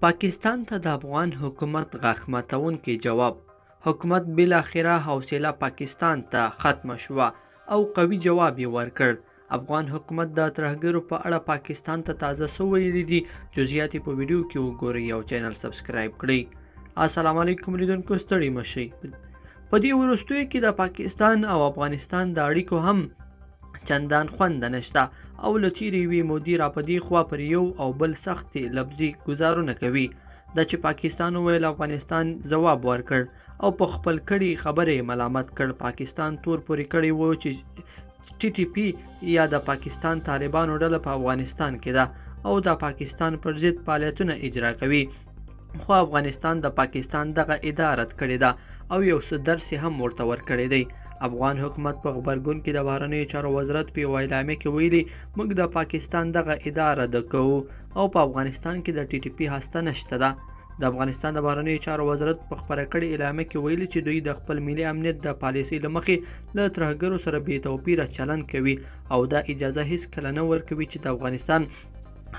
پاکستان ته د افغان حکومت غاښ ماتونکی جواب. حکومت بالاخره حوصله پاکستان ته ختمه شوه او قوي جواب یې ورکړ. افغان حکومت د ترهګرو په اړه پاکستان ته تازه څه ویلي دي؟ جزئیات یې په ویډیو کې وګورئ او چینل سبسکرایب کړئ. السلام علیکم لیدونکو، ستړي مه شئ. په دې وروستیو کې د پاکستان او افغانستان د اړیکو هم چندان خوند نشته او له تېرې یوې مودې را په دې خوا پر یو او بل سختې لفظي ګزارونه کوي. دا چې پاکستان وویل افغانستان ځواب ورکړ او په خپل کړي خبره یې ملامت کړ. پاکستان تور پورې کړی و چې ټي ټي پي یا د پاکستان طالبانو ډله په افغانستان کې ده او د پاکستان پر ضد فعالیتونه اجرا کوي. خو افغانستان د پاکستان دغه ادعا رد کړې ده او یو څه درس هم ورته ورکړی دی. افغان حکومت په غبرګون کې د بهرنیو چارو وزارت په یوه اعلامیه کې ویلي، موږ د پاکستان دغه ادعا رد کوو او په افغانستان کې د ټي ټي پي هسته نشته ده. د افغانستان د بهرنیو چارو وزارت په خپره کړې اعلامیه کې ویلي چې دوی د خپل ملي امنیت د پالیسۍ له مخې له ترهګرو سره بې توپیره چلند کوي او دا اجازه هیڅکله نه ورکوي چې د افغانستان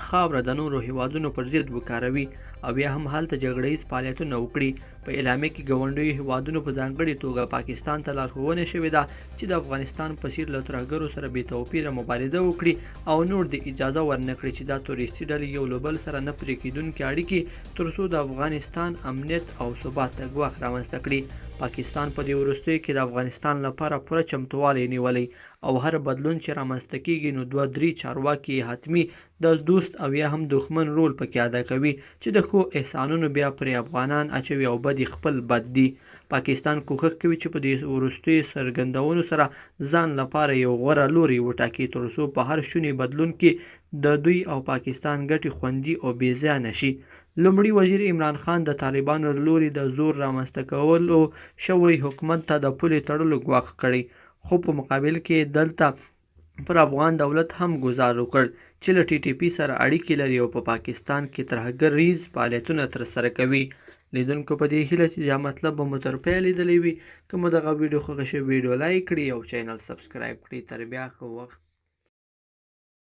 خاوره د نورو هیوادونو پر ضد وکاروي او یا هم هلته جګړه ییز فعالیتونه وکړي. په اعلامیه کې ګاونډیو هیوادونو په ځانګړې توګه پاکستان ته لارښوونه شوې ده چې د افغانستان په څیر له ترهګرو سره بې توپیره مبارزه وکړي او نور د اجازه ورنکړي چې دا تروریستي ډلې یو له بل سره نه پرې کېدونکې اړیکې تر څو د افغانستان امنیت او ثبات ته ګواښ رامنځته کړي. پاکستان په دې وروستیو کې د افغانستان لپاره پوره چمتووالی نیولی او هر بدلون چې رامنځته کېږي نو 2-3 چارواکي حتمي د دوست او یا هم دښمن رول پکې ادا کوي چې د ښو احسانونو بیا پرې افغانان اچوي او بد خپل بد دي. پاکستان کوښښ کوي چې په دې وروستیو څرګندونو سره ځان لپاره یو غوره لوری وټاکي تر څو په هر شوني بدلون کې د دوی او پاکستان ګټې خوندي او بې زیانه شي. لومړي وزیر عمران خان د طالبانو له لوري د زور رامنځته کولو شوی حکومت ته د پولې تړلو ګواښ کړی، خو په مقابل کې دلته پر افغان دولت هم ګزار وکړ چې له ټي ټي پي سره اړیکې لري او په پاکستان کې ترهګریز فعالیتونه ترسره کوي. لیدونکو په دې هیله چې دا مطلب به مو تر پایه لیدلی وي. که مو دغه ویډیو خوښه شوې ویډیو لایک کړئ او چینل سبسکرایب کړئ. تر بیا ښه وخت.